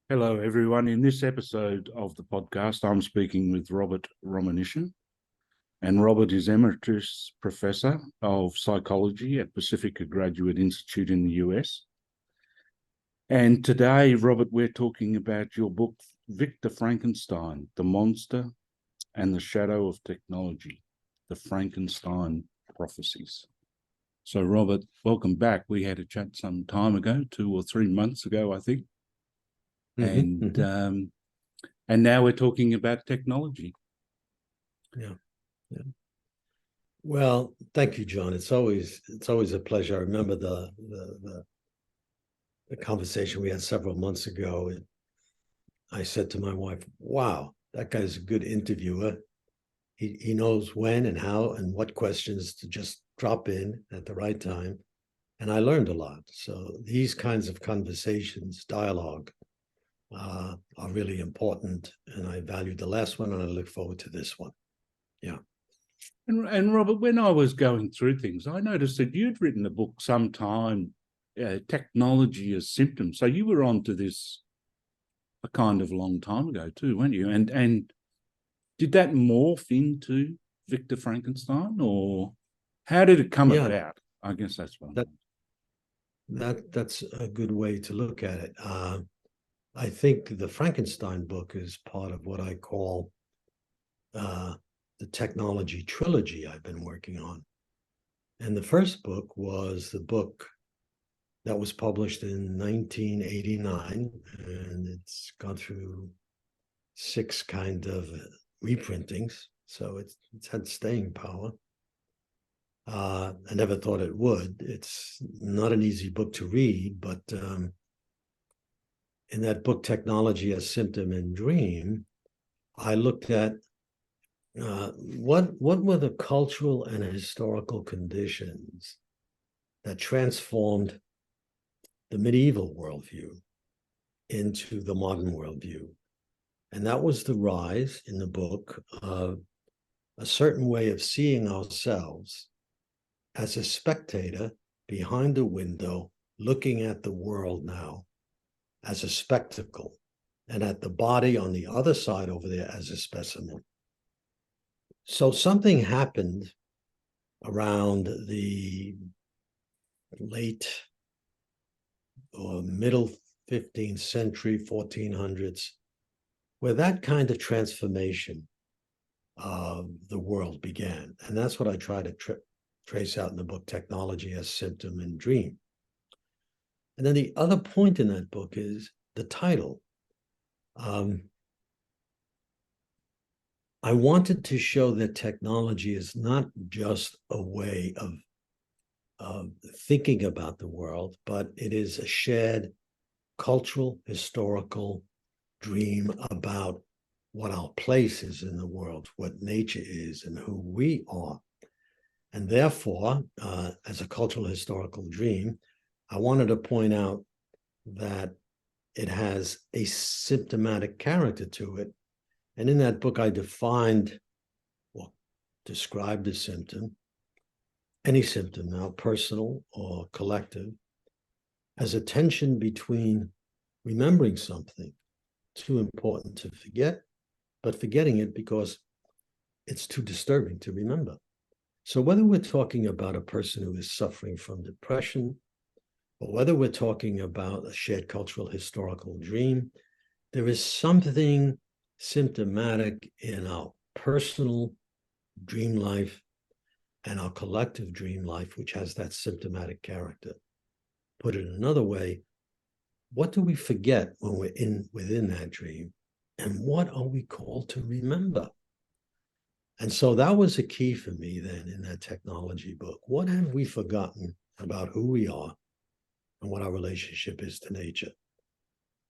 Hello, everyone. In this episode of the podcast, I'm speaking with Robert Romanyshyn, and Robert is Emeritus Professor of Psychology at Pacifica Graduate Institute in the US. And today, Robert, we're talking about your book, Victor Frankenstein, The Monster and the Shadow of Technology, The Frankenstein Prophecies. So, Robert, welcome back. We had a chat some time ago, 2 or 3 months ago, I think. And now we're talking about technology. Yeah. Well, thank you, John. It's always a pleasure. I remember the conversation we had several months ago. And I said to my wife, "Wow, that guy's a good interviewer. He knows when and how and what questions to just drop in at the right time." And I learned a lot. So these kinds of conversations, dialogue, are really important. And I valued the last one, and I look forward to this one. Yeah. And Robert, when I was going through things, I noticed that you'd written a book sometime, Technology as Symptoms. So you were onto this a kind of long time ago too, weren't you? And did that morph into Victor Frankenstein, or how did it come about? I guess that's one. That's a good way to look at it. I think the Frankenstein book is part of what I call the technology trilogy I've been working on. And the first book was the book that was published in 1989, and it's gone through 6 kind of reprintings, so it's had staying power. I never thought it would. It's not an easy book to read, but in that book, Technology as Symptom and Dream, I looked at what were the cultural and historical conditions that transformed the medieval worldview into the modern worldview. And that was the rise in the book of a certain way of seeing ourselves as a spectator behind a window, looking at the world now as a spectacle, and at the body on the other side over there as a specimen. So something happened around the late or middle 15th century, 1400s, where that kind of transformation of the world began. And that's what I try to trace out in the book, Technology as Symptom and Dream. And then the other point in that book is the title. I wanted to show that technology is not just a way of thinking about the world, but it is a shared cultural, historical dream about what our place is in the world, what nature is, and who we are. And therefore, as a cultural, historical dream, I wanted to point out that it has a symptomatic character to it. And in that book, I defined, or described a symptom, any symptom now, personal or collective, as a tension between remembering something too important to forget, but forgetting it because it's too disturbing to remember. So whether we're talking about a person who is suffering from depression, or whether we're talking about a shared cultural historical dream, there is something symptomatic in our personal dream life and our collective dream life, which has that symptomatic character. Put it another way, what do we forget when we're within that dream? And what are we called to remember? And so that was a key for me then in that technology book. What have we forgotten about who we are and what our relationship is to nature?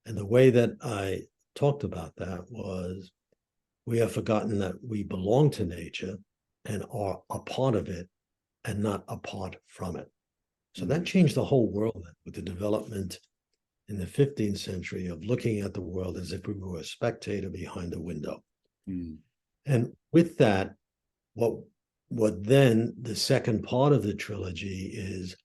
And the way that I talked about that was we have forgotten that we belong to nature and are a part of it and not apart from it. So that changed the whole world with the development in the 15th century of looking at the world as if we were a spectator behind a window. And with that, what then the second part of the trilogy is,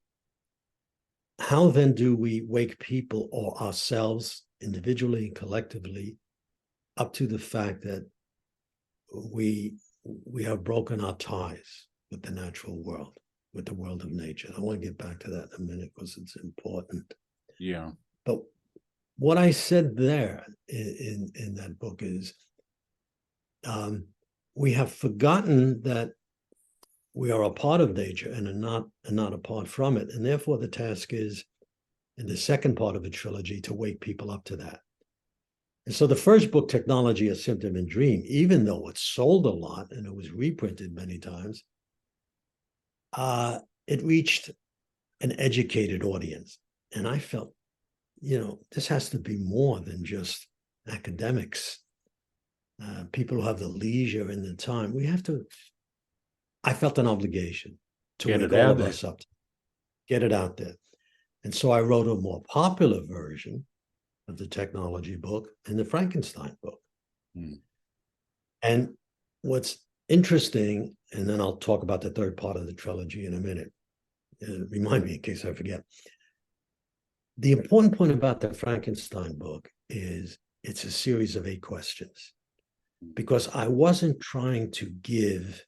how then do we wake people or ourselves individually, collectively, up to the fact that we have broken our ties with the natural world, with the world of nature. I want to get back to that in a minute because it's important. Yeah. But what I said there in that book is we have forgotten that we are a part of nature and are not apart from it. And therefore, the task is, in the second part of the trilogy, to wake people up to that. And so the first book, Technology, A Symptom and Dream, even though it sold a lot and it was reprinted many times, it reached an educated audience. And I felt, this has to be more than just academics, people who have the leisure and the time. I felt an obligation to wake all of us up, to get it out there. And so I wrote a more popular version of the technology book and the Frankenstein book. And what's interesting, and then I'll talk about the third part of the trilogy in a minute. Remind me in case I forget. The important point about the Frankenstein book is it's a series of 8 questions, because I wasn't trying to give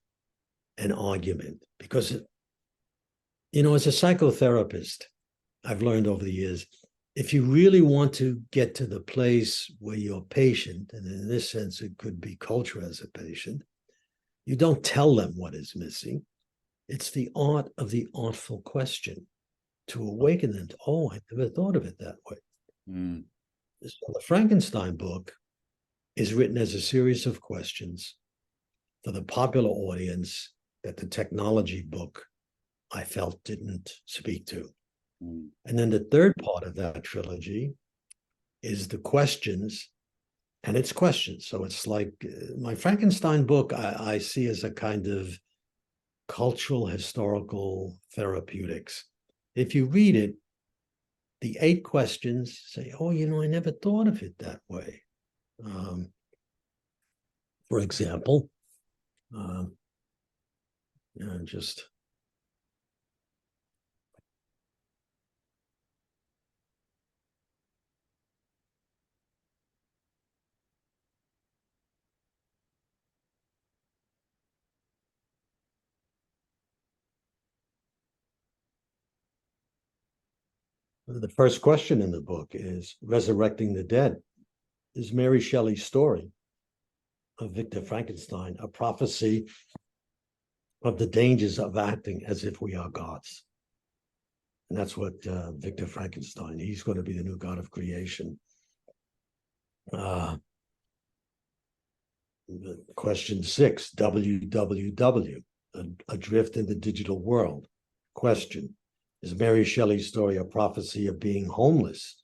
an argument, because, as a psychotherapist, I've learned over the years, if you really want to get to the place where your patient, and in this sense, it could be culture as a patient, you don't tell them what is missing. It's the art of the artful question to awaken them to, oh, I never thought of it that way. So the Frankenstein book is written as a series of questions for the popular audience that the technology book, I felt, didn't speak to. And then the third part of that trilogy is the questions, and it's questions. So it's like my Frankenstein book, I see as a kind of cultural, historical therapeutics. If you read it, the 8 questions say, oh, I never thought of it that way. For example, just the first question in the book is resurrecting the dead. Is Mary Shelley's story of Victor Frankenstein a prophecy of the dangers of acting as if we are gods? And that's what Victor Frankenstein, he's going to be the new god of creation. Question 6, WWW, adrift in the digital world. Question, is Mary Shelley's story a prophecy of being homeless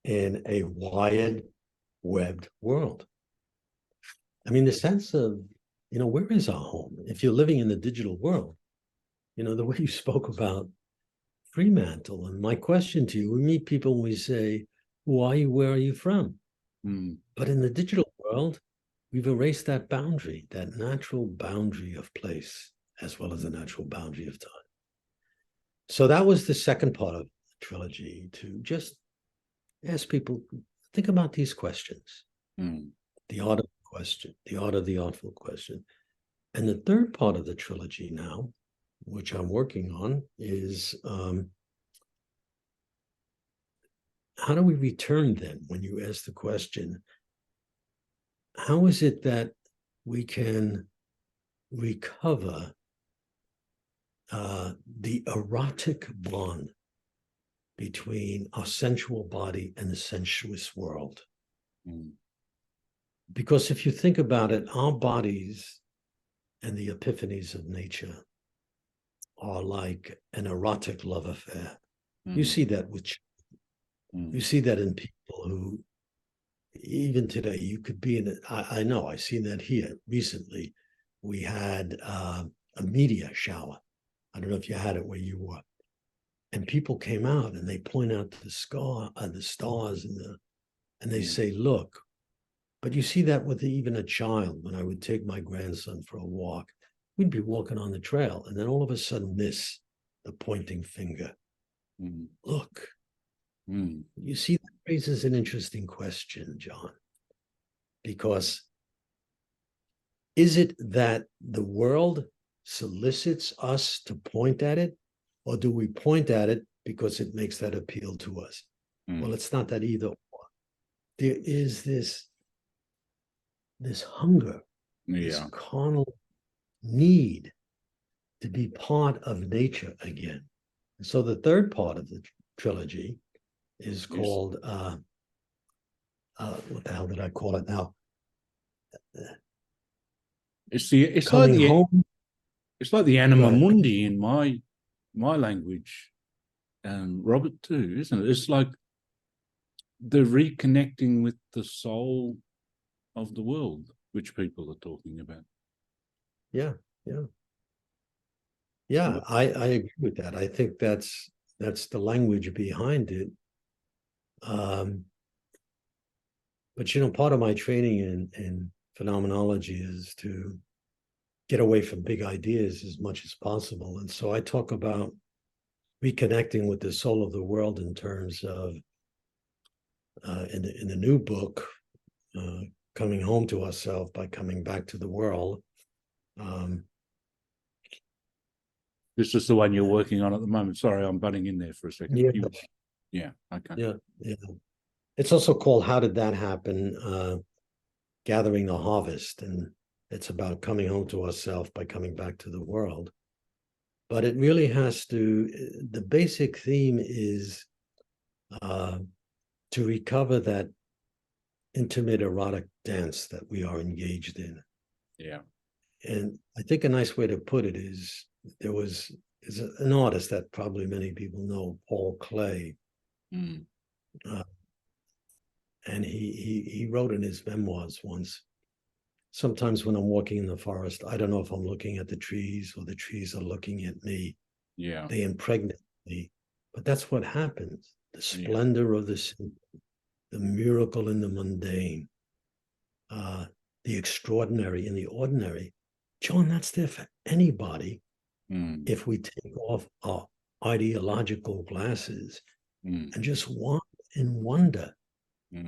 in a wired, webbed world? I mean, the sense of, where is our home? If you're living in the digital world, the way you spoke about Fremantle, and my question to you, we meet people and we say, who are you? Where are you from? But in the digital world, we've erased that boundary, that natural boundary of place, as well as the natural boundary of time. So that was the second part of the trilogy, to just ask people, think about these questions. The art of the question, the art of the artful question. And the third part of the trilogy now, which I'm working on, is how do we return then when you ask the question, how is it that we can recover the erotic bond between our sensual body and the sensuous world? Because if you think about it, our bodies and the epiphanies of nature are like an erotic love affair. You see that with children. You see that in people who, even today, you could be in it. I know, I've seen that here recently. We had a media shower. I don't know if you had it where you were. And people came out and they point out the stars and they say, look. But you see that with even a child. When I would take my grandson for a walk, we'd be walking on the trail, and then all of a sudden the pointing finger. Look. You see that raises an interesting question, John, because is it that the world solicits us to point at it, or do we point at it because it makes that appeal to us? Well, it's not that either. There is this hunger, this carnal need to be part of nature again. So the third part of the trilogy is called what the hell did I call it now? It's Coming like the home. it's like the anima mundi in my language, Robert, too, isn't it? It's like the reconnecting with the soul of the world, which people are talking about. Yeah. I agree with that. I think that's the language behind it. But part of my training in phenomenology is to get away from big ideas as much as possible. And so I talk about reconnecting with the soul of the world in terms of in the new book, coming home to ourselves by coming back to the world. This is the one you're working on at the moment. Sorry, I'm butting in there for a second. Yeah. Okay. Yeah. It's also called How Did That Happen? Gathering the Harvest. And it's about coming home to ourselves by coming back to the world. But it really has to, the basic theme is to recover that intimate erotic dance that we are engaged in. Yeah. And I think a nice way to put it is is an artist that probably many people know, Paul Klee. And he wrote in his memoirs once, sometimes when I'm walking in the forest, I don't know if I'm looking at the trees or the trees are looking at me. Yeah. They impregnate me. But that's what happens. The splendor of the simple, the miracle in the mundane, the extraordinary in the ordinary. John, that's there for anybody if we take off our ideological glasses and just walk and wonder.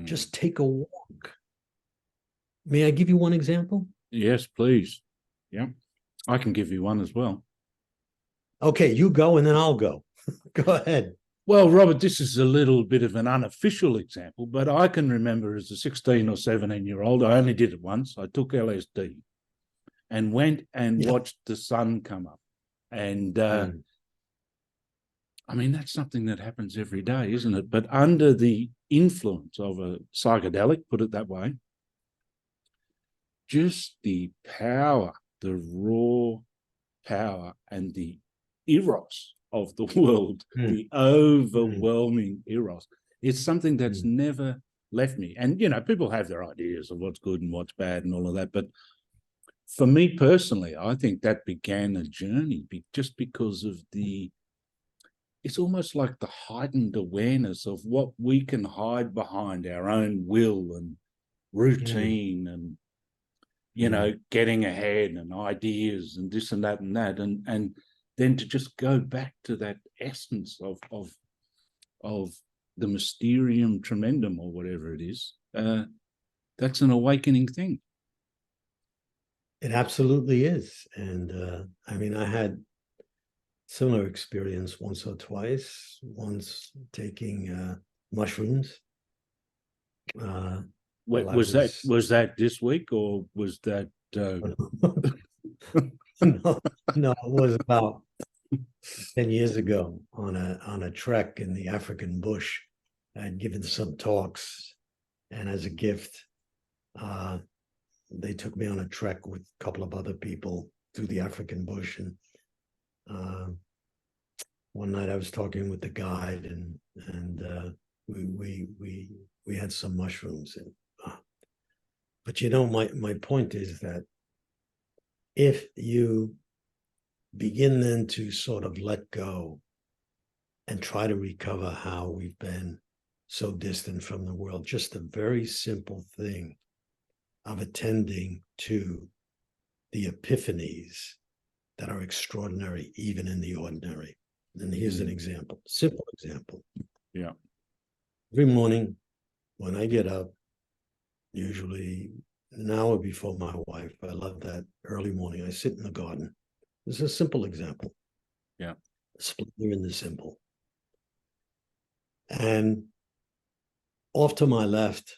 Just take a walk. May I give you one example? Yes, please. Yeah. I can give you one as well. Okay, you go and then I'll go. Go ahead. Well, Robert, this is a little bit of an unofficial example, but I can remember as a 16 or 17-year-old, I only did it once. I took LSD and went and watched the sun come up. And I mean, that's something that happens every day, isn't it? But under the influence of a psychedelic, put it that way, just the power, the raw power and the eros of the world, the overwhelming eros. It's something that's never left me. And, people have their ideas of what's good and what's bad and all of that. But for me personally, I think that began a journey just because of it's almost like the heightened awareness of what we can hide behind our own will and routine and, getting ahead and ideas and this and that and that. And then to just go back to that essence of the mysterium tremendum or whatever it is, that's an awakening thing. It absolutely is. And I mean, I had similar experience once or twice, once taking mushrooms. Was that this week or was that No, it was about 10 years ago on a trek in the African bush. I had given some talks, and as a gift, they took me on a trek with a couple of other people through the African bush. And one night I was talking with the guide, and we had some mushrooms. But my point is that if you begin then to sort of let go and try to recover how we've been so distant from the world, just a very simple thing of attending to the epiphanies that are extraordinary even in the ordinary. And here's an example, simple example. Yeah. Every morning when I get up, usually an hour before my wife, I love that early morning, I sit in the garden. This is a simple example. Yeah. Splendor in the simple. And off to my left,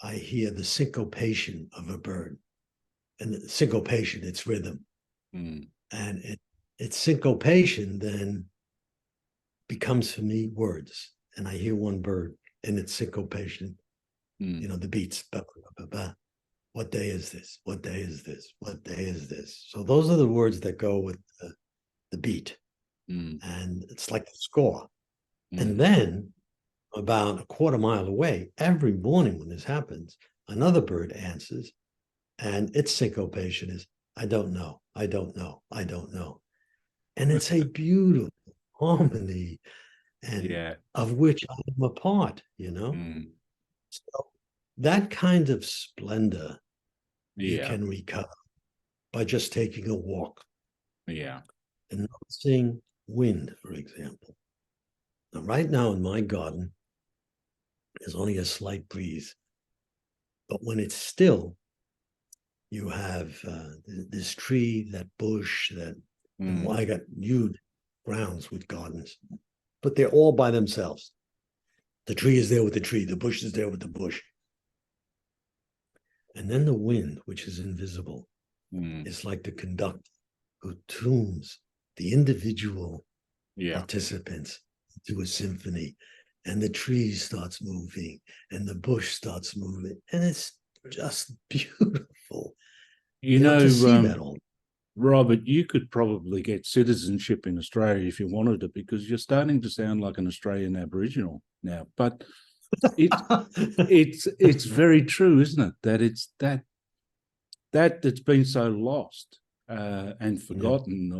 I hear the syncopation of a bird. And the syncopation, it's rhythm. Mm. And its syncopation then becomes for me words. And I hear one bird in its syncopation, you know, the beats. Ba, ba, ba. What day is this? What day is this? What day is this? So those are the words that go with the beat. And it's like the score. And then about a quarter mile away, every morning when this happens, another bird answers, and its syncopation is, I don't know, I don't know, I don't know. And it's a beautiful harmony, and of which I'm a part, you know? So that kind of splendor you can recover by just taking a walk. Yeah. And noticing wind, for example. Now, right now in my garden, there's only a slight breeze. But when it's still, you have this tree, that bush, that and I got huge grounds with gardens, but they're all by themselves. The tree is there with the tree, the bush is there with the bush. And then the wind, which is invisible, is like the conductor who tunes the individual participants to a symphony. And the tree starts moving and the bush starts moving. And it's just beautiful. You know, to see that all. Robert, you could probably get citizenship in Australia if you wanted it, because you're starting to sound like an Australian Aboriginal now. But it's very true, isn't it? That it's that's been so lost and forgotten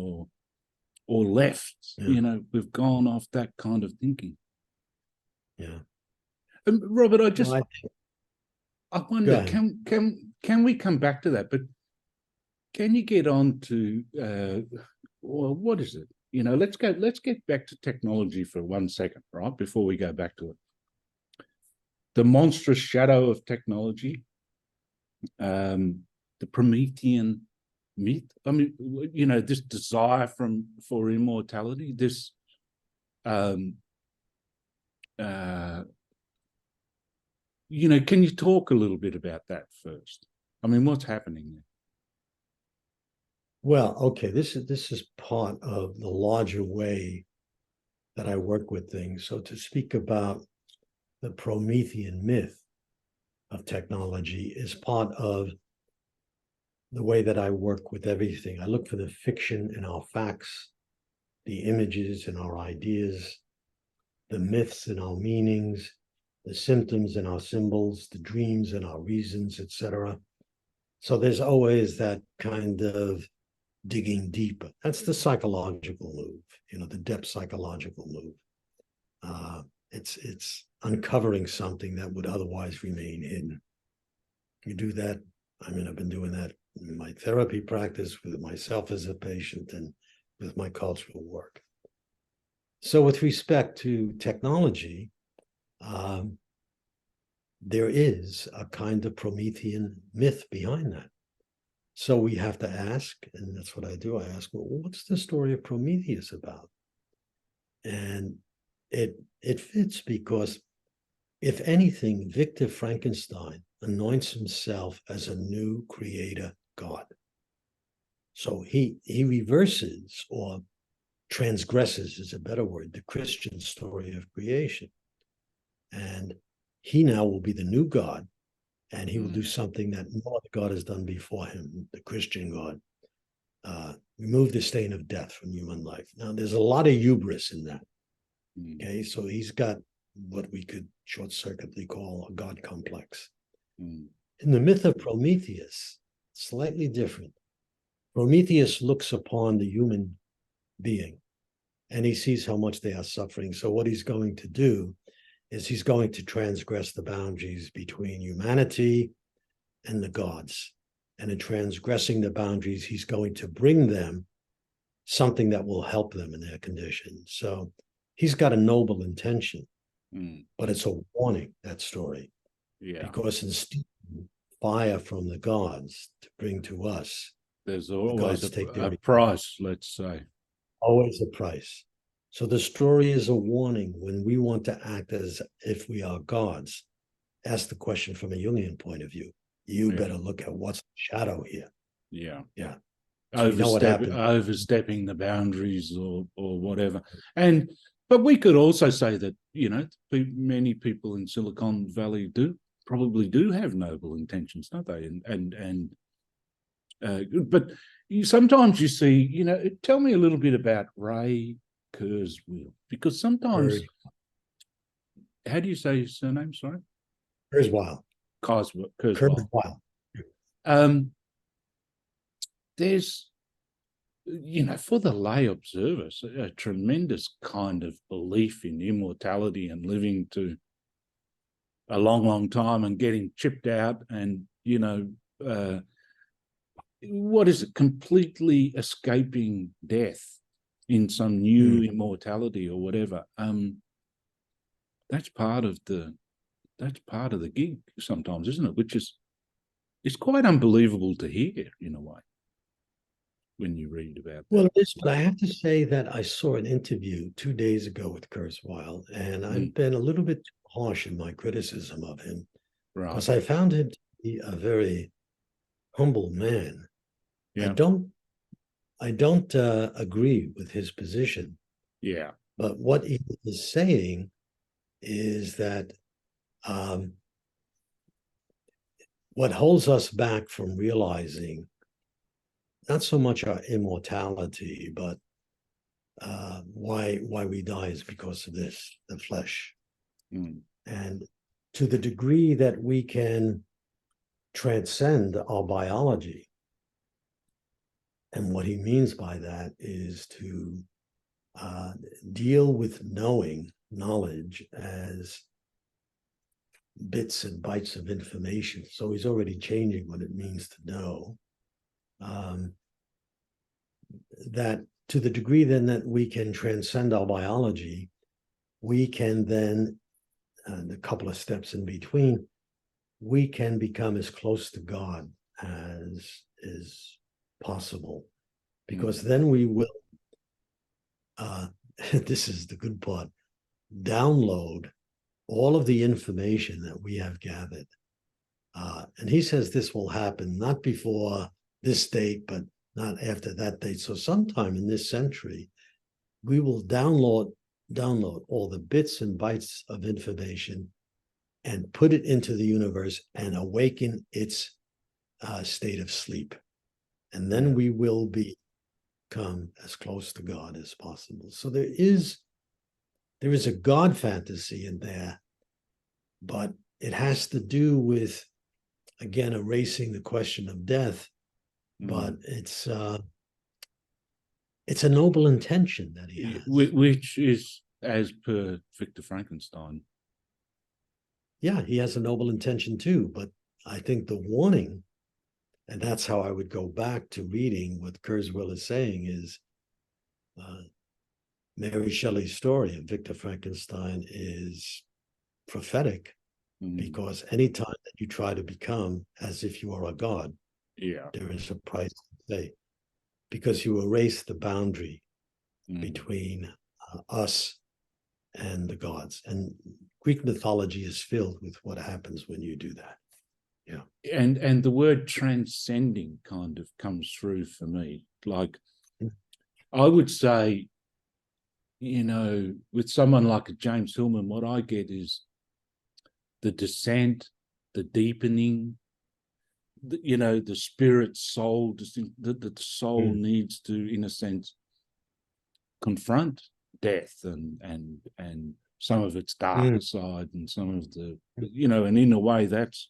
or left. You know, we've gone off that kind of thinking. Yeah. Robert, I wonder, can we come back to that? But can you get on to well, what is it? You know, let's get back to technology for 1 second, right? Before we go back to it. The monstrous shadow of technology, the Promethean myth. I mean, you know, this desire for immortality, this you know, can you talk a little bit about that first? I mean, what's happening there? Well, okay, this is part of the larger way that I work with things. So to speak about the Promethean myth of technology is part of the way that I work with everything. I look for the fiction in our facts, the images in our ideas, the myths in our meanings, the symptoms in our symbols, the dreams in our reasons, etc. So there's always that kind of digging deeper. That's the psychological move, you know, the depth psychological move. It's uncovering something that would otherwise remain hidden. You do that. I mean, I've been doing that in my therapy practice with myself as a patient and with my cultural work. So with respect to technology, there is a kind of Promethean myth behind that. So we have to ask, and that's what I do. I ask, well, what's the story of Prometheus about? And it fits because, if anything, Victor Frankenstein anoints himself as a new creator god. So he reverses, or transgresses is a better word, the Christian story of creation. And he now will be the new god, and he will do something that no other god has done before him, the Christian God. Remove the stain of death from human life. Now, there's a lot of hubris in that. Okay, so he's got what we could short-circuitly call a God complex. In the myth of Prometheus, slightly different. Prometheus looks upon the human being, and he sees how much they are suffering. So what he's going to do is he's going to transgress the boundaries between humanity and the gods. And in transgressing the boundaries, he's going to bring them something that will help them in their condition. So he's got a noble intention, but it's a warning, that story. Yeah. because instead of fire from the gods to bring to us, There's the always gods take a their price, let's say. always a price. So the story is a warning when we want to act as if we are gods. Ask the question from a Jungian point of view. You Yeah. better look at what's the shadow here. Yeah. Yeah. So we know what happened. Overstepping the boundaries or whatever. But we could also say that, many people in Silicon Valley probably do have noble intentions, don't they? But sometimes you see, tell me a little bit about Ray Kurzweil, because sometimes, how do you say his surname? Sorry, Kurzweil. Kurzweil. There's, for the lay observers, a tremendous kind of belief in immortality and living to a long, long time and getting chipped out and, what is it, completely escaping death in some new immortality or whatever. That's part of the gig sometimes, isn't it? Which is, it's quite unbelievable to hear in a way when you read about that. Well, it is, but I have to say that I saw an interview 2 days ago with Kurzweil, and I've been a little bit harsh in my criticism of him, because I found him to be a very humble man. Yeah. I don't agree with his position. Yeah. But what he is saying is that what holds us back from realizing not so much our immortality, but why we die is because of this, the flesh. And to the degree that we can transcend our biology, and what he means by that is to deal with knowledge as bits and bytes of information. So he's already changing what it means to know. That to the degree then that we can transcend our biology, we can then, and a couple of steps in between, we can become as close to God as is possible. Because then we will, this is the good part, download all of the information that we have gathered. And he says this will happen not before this date, but not after that date. So sometime in this century, we will download all the bits and bytes of information and put it into the universe and awaken its state of sleep. And then we will become as close to God as possible. So there is a God fantasy in there, but it has to do with, again, erasing the question of death. But it's a noble intention that he has, which is as per Victor Frankenstein. Yeah, he has a noble intention too. But I think the warning, and that's how I would go back to reading what Kurzweil is saying, is Mary Shelley's story of Victor Frankenstein is prophetic, because anytime that you try to become as if you are a god, there is a price to pay, because you erase the boundary between us and the gods. And Greek mythology is filled with what happens when you do that. Yeah. And the word transcending kind of comes through for me. Like, I would say, with someone like a James Hillman, what I get is the descent, the deepening, the spirit soul, that the soul needs to, in a sense, confront death and some of its dark side and some of the, and in a way that's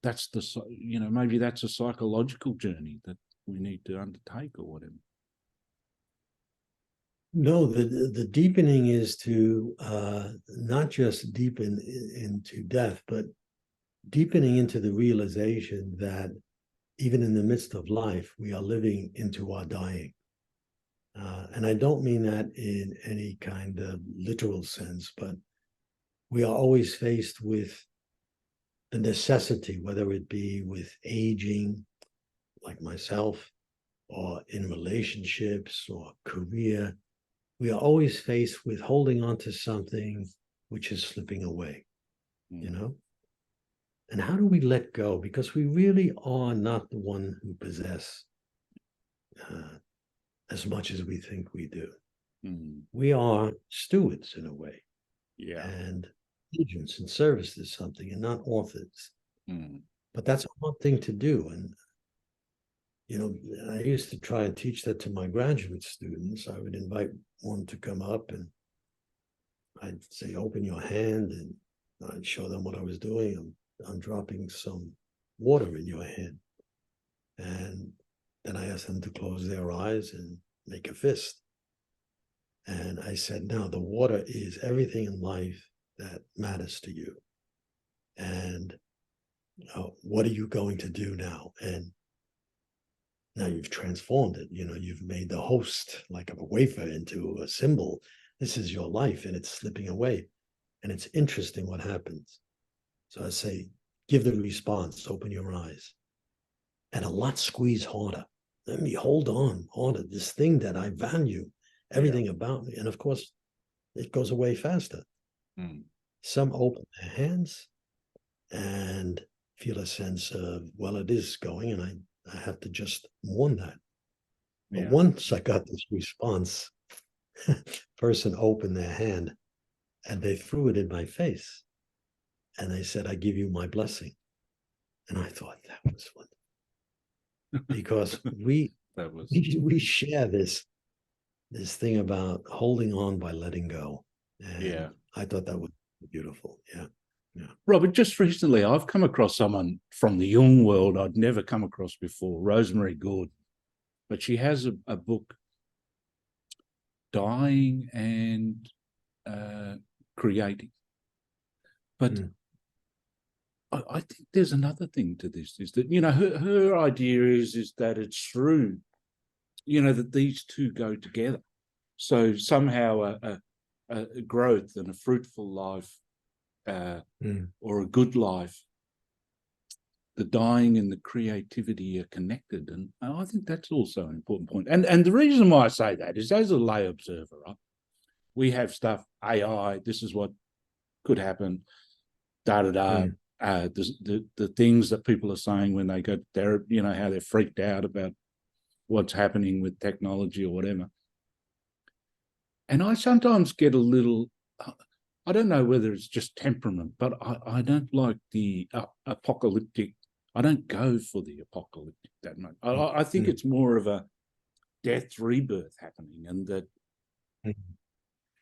the, maybe that's a psychological journey that we need to undertake or whatever. No, the deepening is to not just deepen into death, but deepening into the realization that even in the midst of life, we are living into our dying. And I don't mean that in any kind of literal sense, but we are always faced with the necessity, whether it be with aging, like myself, or in relationships or career, we are always faced with holding on to something which is slipping away, you know? And how do we let go? Because we really are not the one who possess as much as we think we do. We are stewards in a way, and agents in service to something, and not authors. But that's a hard thing to do. And you know, I used to try and teach that to my graduate students. I would invite one to come up, and I'd say, "Open your hand," and I'd show them what I was doing. I'm dropping some water in your hand, and then I asked them to close their eyes and make a fist. And I said, "Now the water is everything in life that matters to you. And what are you going to do now?" And now you've transformed it. You know, you've made the host like of a wafer into a symbol. This is your life, and it's slipping away. And it's interesting what happens. So I say, give the response, open your eyes. And a lot squeeze harder. Let me hold on harder. This thing that I value, everything about me. And of course, it goes away faster. Some open their hands and feel a sense of, well, it is going, and I have to just mourn that. But once I got this response, person opened their hand and they threw it in my face. And they said, "I give you my blessing." And I thought that was wonderful. Because we share this thing about holding on by letting go. And I thought that was beautiful. Robert, just recently, I've come across someone from the Jung world I'd never come across before, Rosemary Gordon. But she has a book, Dying and Creating. But I think there's another thing to this, is that, you know, her idea is that it's through, you know, that these two go together. So somehow a growth and a fruitful life or a good life, the dying and the creativity are connected. And I think that's also an important point. And the reason why I say that is, as a lay observer, right, we have stuff, AI, this is what could happen, the things that people are saying when they go to therapy, you know, how they're freaked out about what's happening with technology or whatever. And I sometimes get a little, I don't know whether it's just temperament, but I don't like the apocalyptic. I don't go for the apocalyptic that much. I think it's more of a death rebirth happening,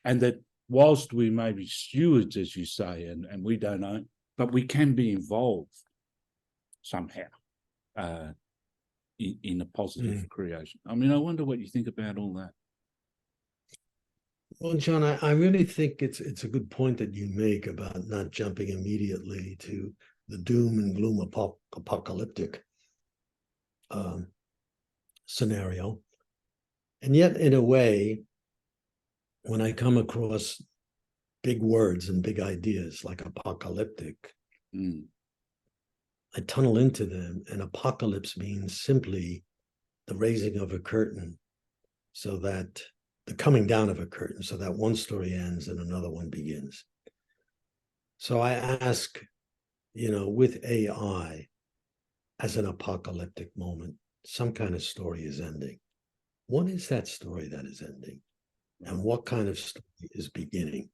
and that whilst we may be stewards, as you say, and we don't know, but we can be involved somehow in a positive creation. I mean, I wonder what you think about all that. Well, John, I really think it's a good point that you make about not jumping immediately to the doom and gloom apocalyptic scenario. And yet, in a way, when I come across big words and big ideas like apocalyptic, I tunnel into them. And apocalypse means simply the raising of a curtain, so that the coming down of a curtain, so that one story ends and another one begins. So I ask, you know, with AI as an apocalyptic moment, some kind of story is ending. What is that story that is ending? And what kind of story is beginning?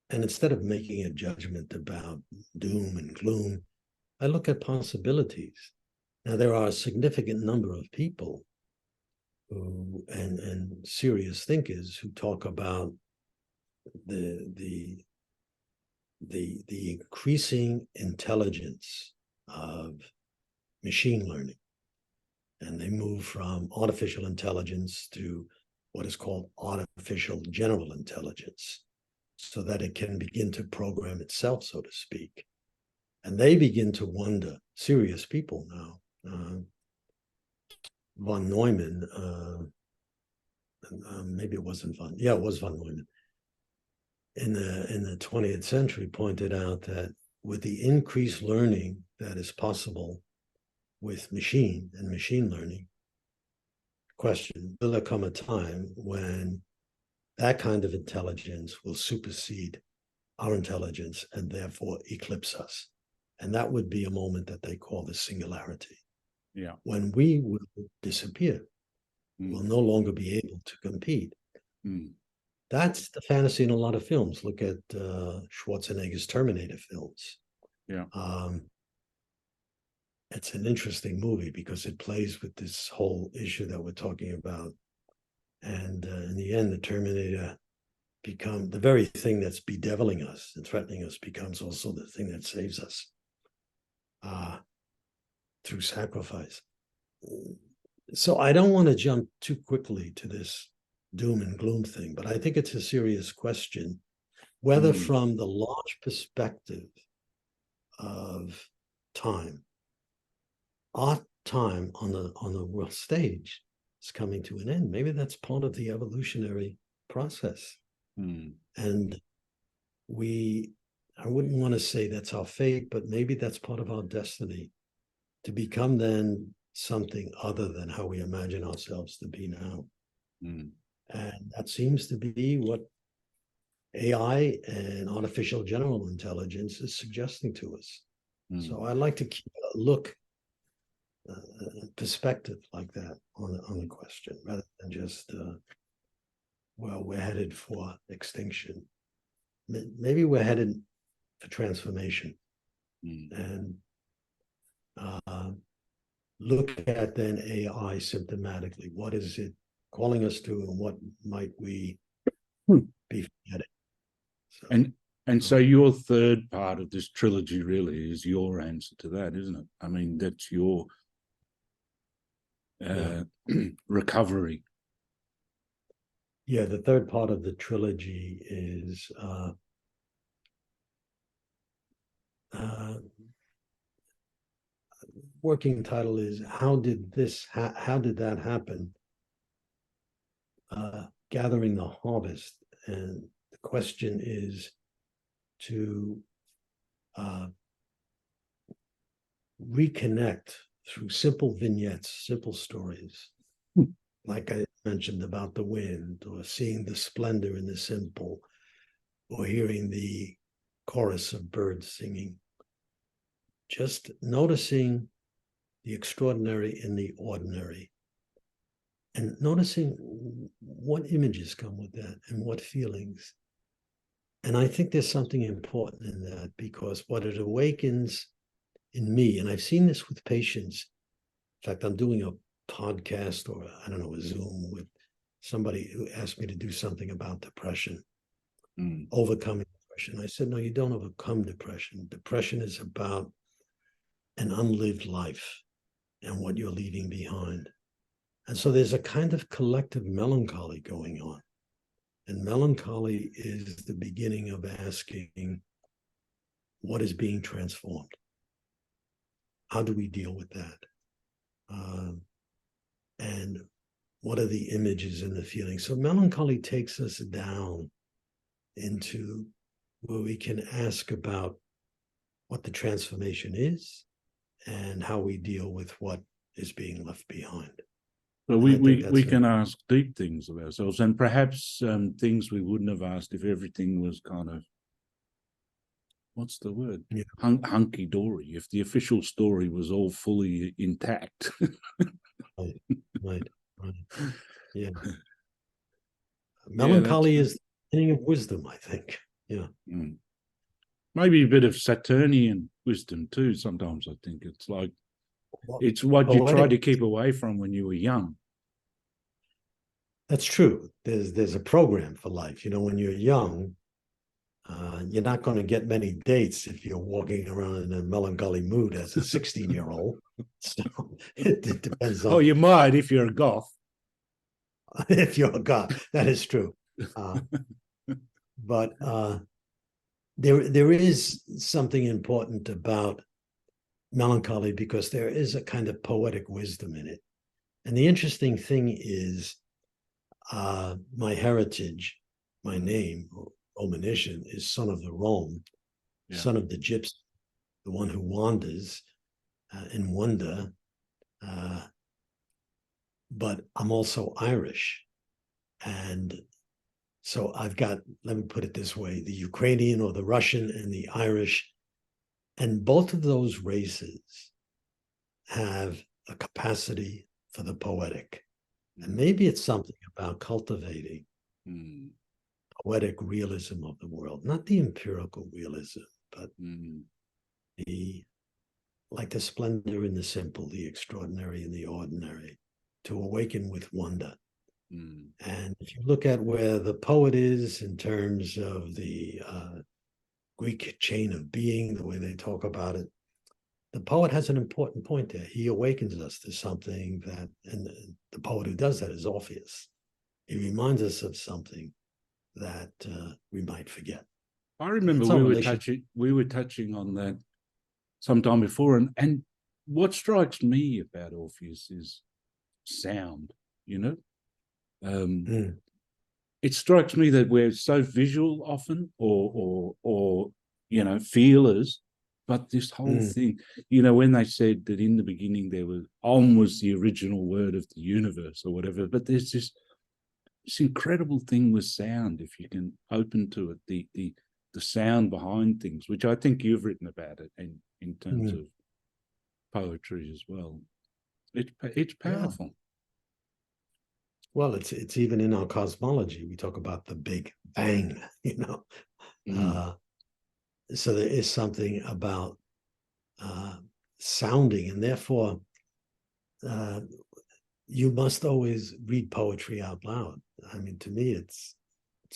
And instead of making a judgment about doom and gloom, I look at possibilities. Now, there are a significant number of people who, and serious thinkers, who talk about the increasing intelligence of machine learning. And they move from artificial intelligence to what is called artificial general intelligence, so that it can begin to program itself, so to speak. And they begin to wonder, serious people now, von Neumann, maybe it wasn't it was von Neumann, in the 20th century, pointed out that with the increased learning that is possible with machine learning, question, will there come a time when that kind of intelligence will supersede our intelligence and therefore eclipse us? And that would be a moment that they call the singularity. Yeah. When we will disappear, we'll no longer be able to compete. That's the fantasy in a lot of films. Look at Schwarzenegger's Terminator films. Yeah. It's an interesting movie because it plays with this whole issue that we're talking about. And in the end, the Terminator the very thing that's bedeviling us and threatening us becomes also the thing that saves us through sacrifice. So I don't want to jump too quickly to this doom and gloom thing, but I think it's a serious question, whether from the large perspective of time, our time on the world stage is coming to an end. Maybe that's part of the evolutionary process. And I wouldn't want to say that's our fate, but maybe that's part of our destiny, to become then something other than how we imagine ourselves to be now. And that seems to be what AI and artificial general intelligence is suggesting to us. So I like to keep a look, perspective like that on the question, rather than just, well, we're headed for extinction. Maybe we're headed for transformation. And look at then AI symptomatically. What is it calling us to, and what might we be forgetting? So your third part of this trilogy really is your answer to that, isn't it? I mean, that's your recovery. Yeah, the third part of the trilogy is working title is how did that happen? Gathering the harvest. And the question is to reconnect through simple vignettes, simple stories, like I mentioned about the wind, or seeing the splendor in the simple, or hearing the chorus of birds singing. Just noticing the extraordinary in the ordinary, and noticing what images come with that and what feelings. And I think there's something important in that, because what it awakens in me, and I've seen this with patients. In fact, I'm doing a podcast, or I don't know, a Zoom with somebody who asked me to do something about depression, overcoming depression. I said, no, you don't overcome depression. Depression is about an unlived life and what you're leaving behind. And so there's a kind of collective melancholy going on. And melancholy is the beginning of asking, what is being transformed? How do we deal with that? And what are the images and the feelings? So melancholy takes us down into where we can ask about what the transformation is and how we deal with what is being left behind. So we can ask deep things of ourselves, and perhaps things we wouldn't have asked if everything was kind of, what's the word? Yeah. Hunky-dory, if the official story was all fully intact. Right. Yeah. Melancholy is the beginning of wisdom, I think. Yeah. Maybe a bit of Saturnian wisdom too, sometimes. I think it's like, it's what you tried to keep away from when you were young. That's true. There's a program for life. You know, when you're young, you're not going to get many dates if you're walking around in a melancholy mood as a 16-year-old. So it depends on. Oh, you might if you're a goth. If you're a goth, that is true. But there is something important about melancholy, because there is a kind of poetic wisdom in it. And the interesting thing is, my heritage, my name, Romanyshyn, is son of the Rome, son of the gypsy. the one who wanders in wonder. But I'm also Irish. And so I've got, let me put it this way, the Ukrainian or the Russian and the Irish. And both of those races have a capacity for the poetic. And maybe it's something about cultivating poetic realism of the world, not the empirical realism, but the like the splendor in the simple, the extraordinary in the ordinary, to awaken with wonder. And if you look at where the poet is in terms of the Greek chain of being, the way they talk about it, the poet has an important point there. He awakens us to something that, and the poet who does that is Orpheus. He reminds us of something that we might forget. I remember we were touching on that sometime before, and what strikes me about Orpheus is sound. It strikes me that we're so visual often, or feelers, but this whole thing, when they said that in the beginning there was almost the original word of the universe or whatever, but there's this incredible thing with sound, if you can open to it, the sound behind things, which I think you've written about it in terms of poetry as well. It's powerful. Yeah. Well, it's even in our cosmology. We talk about the Big Bang, so there is something about sounding, and therefore you must always read poetry out loud. I mean, to me, it's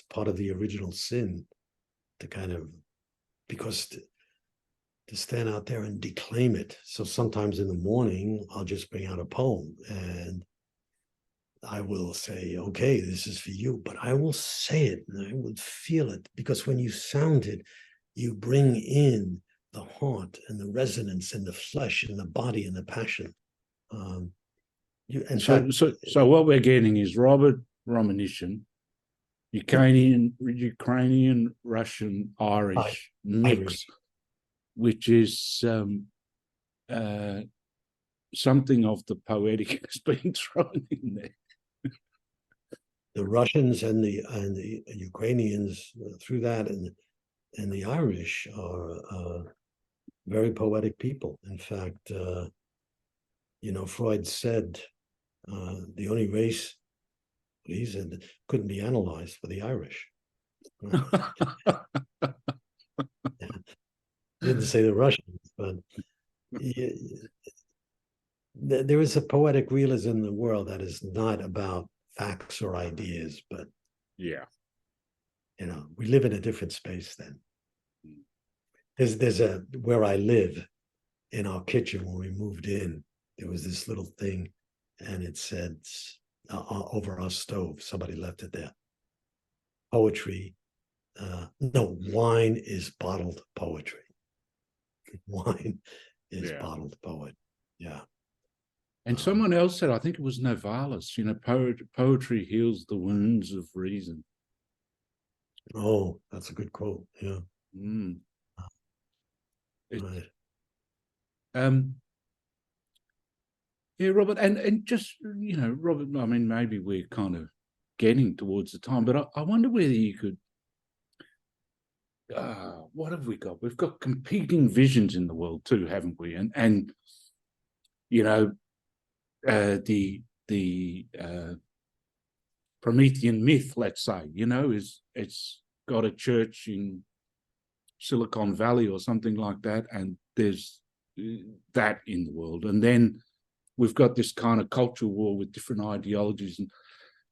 part of the original sin to kind of, because to stand out there and declaim it. So sometimes in the morning, I'll just bring out a poem and I will say, okay, this is for you, but I will say it and I will feel it, because when you sound it, you bring in the heart and the resonance and the flesh and the body and the passion. So what we're getting is Robert Romanyshyn, Ukrainian, Russian, Irish mix, which is something of the poetic has been thrown in there. The Russians and the Ukrainians through that, and the Irish are very poetic people. In fact, Freud said the only race, he said, couldn't be analyzed for the Irish. Didn't say the Russians, but there is a poetic realism in the world that is not about facts or ideas, but we live in a different space then. There's where I live, in our kitchen when we moved in, there was this little thing, and it said over our stove, somebody left it there, poetry, no, wine is bottled poetry. Wine is bottled poetry. Yeah. And someone else said, I think it was Novalis, poetry heals the wounds of reason. Oh, that's a good quote. Yeah. Right. Yeah, Robert, and just, Robert, I mean, maybe we're kind of getting towards the time, but I wonder whether you could, what have we got? We've got competing visions in the world too, haven't we? And the Promethean myth, let's say, it's got a church in Silicon Valley or something like that, and there's that in the world. And then we've got this kind of cultural war with different ideologies. And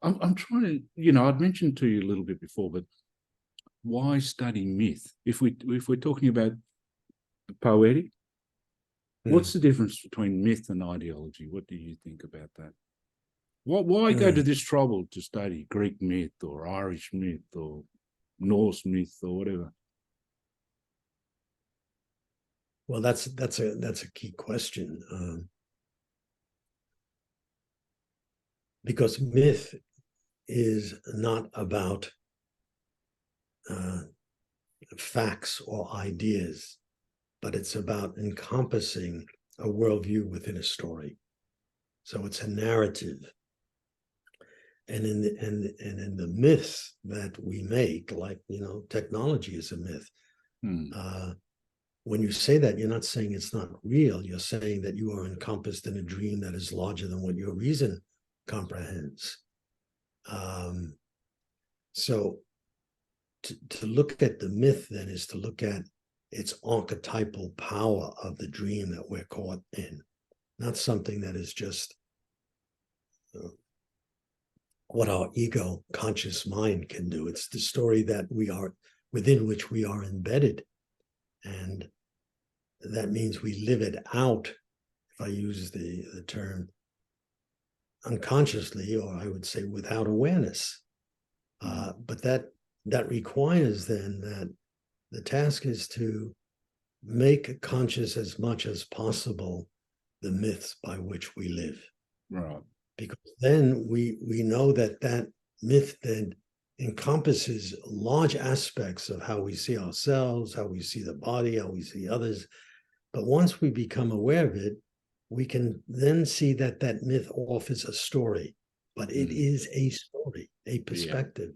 I'm trying to, I'd mentioned to you a little bit before, but why study myth? If we're talking about the poetic, what's the difference between myth and ideology? What do you think about that? Why go to this trouble to study Greek myth or Irish myth or Norse myth or whatever? Well, that's a key question, because myth is not about facts or ideas. but it's about encompassing a worldview within a story. So it's a narrative. And in the myths that we make, like, technology is a myth. When you say that, you're not saying it's not real. You're saying that you are encompassed in a dream that is larger than what your reason comprehends. So to look at the myth then is to look at its archetypal power of the dream that we're caught in, not something that is just what our ego conscious mind can do. It's the story that we are within which we are embedded. And that means we live it out, if I use the term, unconsciously, or I would say without awareness. But that requires then that the task is to make conscious as much as possible the myths by which we live. Right. Because then we know that myth then encompasses large aspects of how we see ourselves, how we see the body, how we see others. But once we become aware of it, we can then see that myth offers a story, but it is a story, a perspective,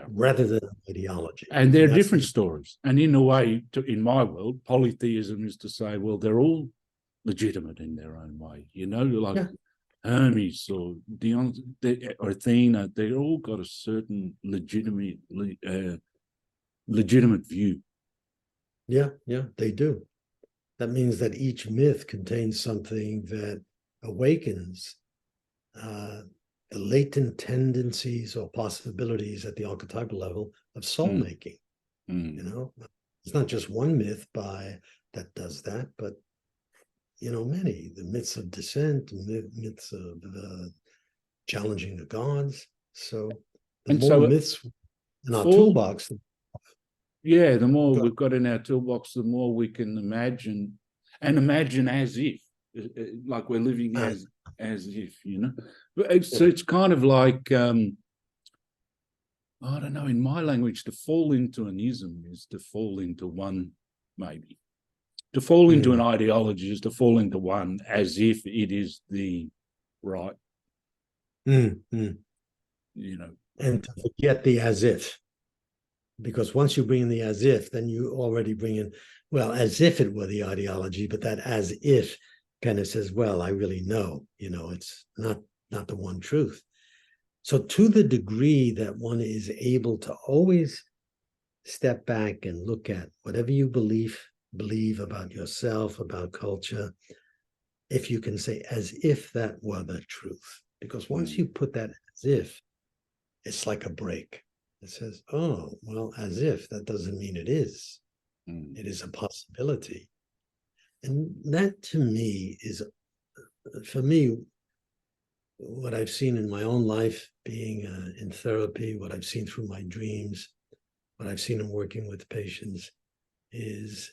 rather than an ideology. And they're different stories. And in a way, in my world, polytheism is to say, well, they're all legitimate in their own way, like Hermes or Dion or Athena. They all got a certain legitimate view. Yeah, they do. That means that each myth contains something that awakens the latent tendencies or possibilities at the archetypal level of soul making. It's not just one myth that does that, but many. The myths of descent, the myths of challenging the gods. So the more myths in our toolbox. Yeah, the more we've got in our toolbox, the more we can imagine as if, like we're living as if, So it's kind of like, I don't know, in my language, to fall into an ism is to fall into one, maybe. To fall into an ideology is to fall into one as if it is the right, And to forget the as if. Because once you bring in the as if, then you already bring in, well, as if it were the ideology, but that as if kind of says, well, I really know, it's not the one truth. So to the degree that one is able to always step back and look at whatever you believe about yourself, about culture, if you can say as if that were the truth. Because once you put that as if, it's like a break. It says, oh, well, as if, that doesn't mean it is. It is a possibility. And that to me is, for me, what I've seen in my own life, being in therapy, what I've seen through my dreams, what I've seen in working with patients, is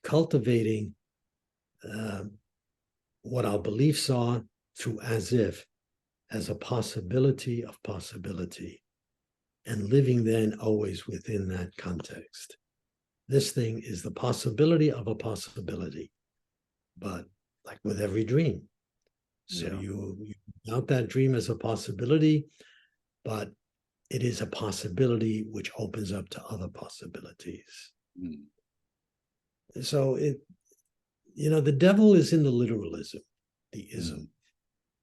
cultivating what our beliefs are through as if, as a possibility of possibility, and living then always within that context. This thing is the possibility of a possibility, but like with every dream. So you count that dream as a possibility, but it is a possibility which opens up to other possibilities. So the devil is in the literalism, the ism,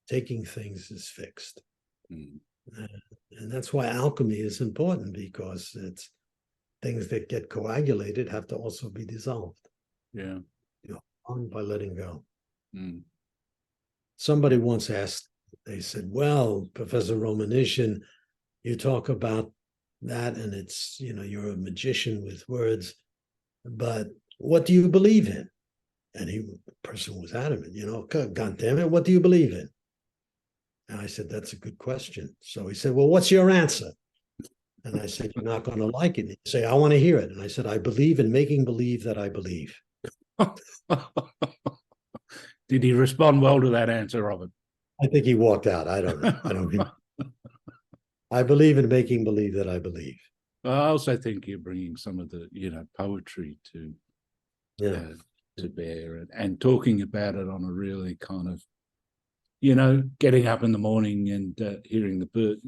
taking things as fixed. And that's why alchemy is important, because it's things that get coagulated have to also be dissolved. Yeah. By letting go. Somebody once asked, they said, well, Professor Romanyshyn, you talk about that and it's, you're a magician with words, but what do you believe in? And the person was adamant, God damn it, what do you believe in? And I said, that's a good question. So he said, well, what's your answer? And I said, you're not going to like it. He'd say, I want to hear it. And I said, I believe in making believe that I believe. Did he respond well to that answer, Robert? I think he walked out. I don't know. I believe in making believe that I believe. I also think you're bringing some of the, poetry to to bear, and talking about it on a really kind of, getting up in the morning and hearing the bird,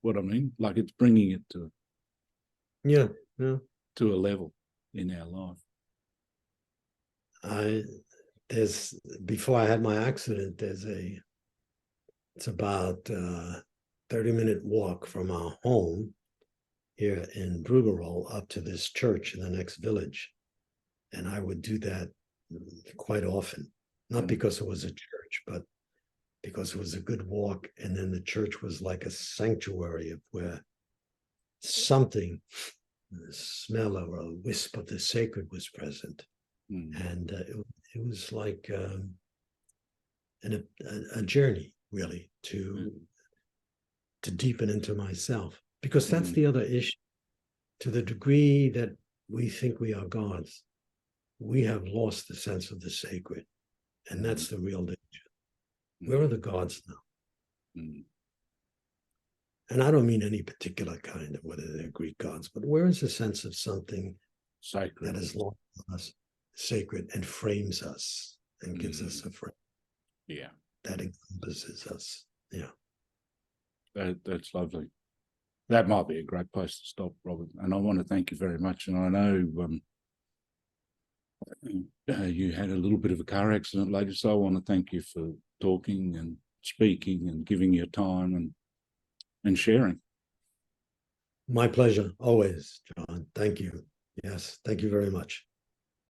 what I mean? Like it's bringing it to yeah. to a level in our life. Before I had my accident, it's about 30-minute walk from our home here in Brugerol up to this church in the next village. And I would do that quite often, not because it was a church, but because it was a good walk. And then the church was like a sanctuary of where something, the smell or a wisp of the sacred was present. And it was like a journey, really, to deepen into myself. Because that's the other issue. To the degree that we think we are gods, we have lost the sense of the sacred. And that's the real danger. Where are the gods now? And I don't mean any particular kind of whether they're Greek gods, but where is the sense of something sacred that is lost on us, sacred, and frames us and gives us a frame? Yeah. That encompasses us. Yeah. That's lovely. That might be a great place to stop, Robert. And I want to thank you very much. And I know you had a little bit of a car accident later, so I want to thank you for talking and speaking and giving your time and sharing. My pleasure, always, John. Thank you. Yes, thank you very much.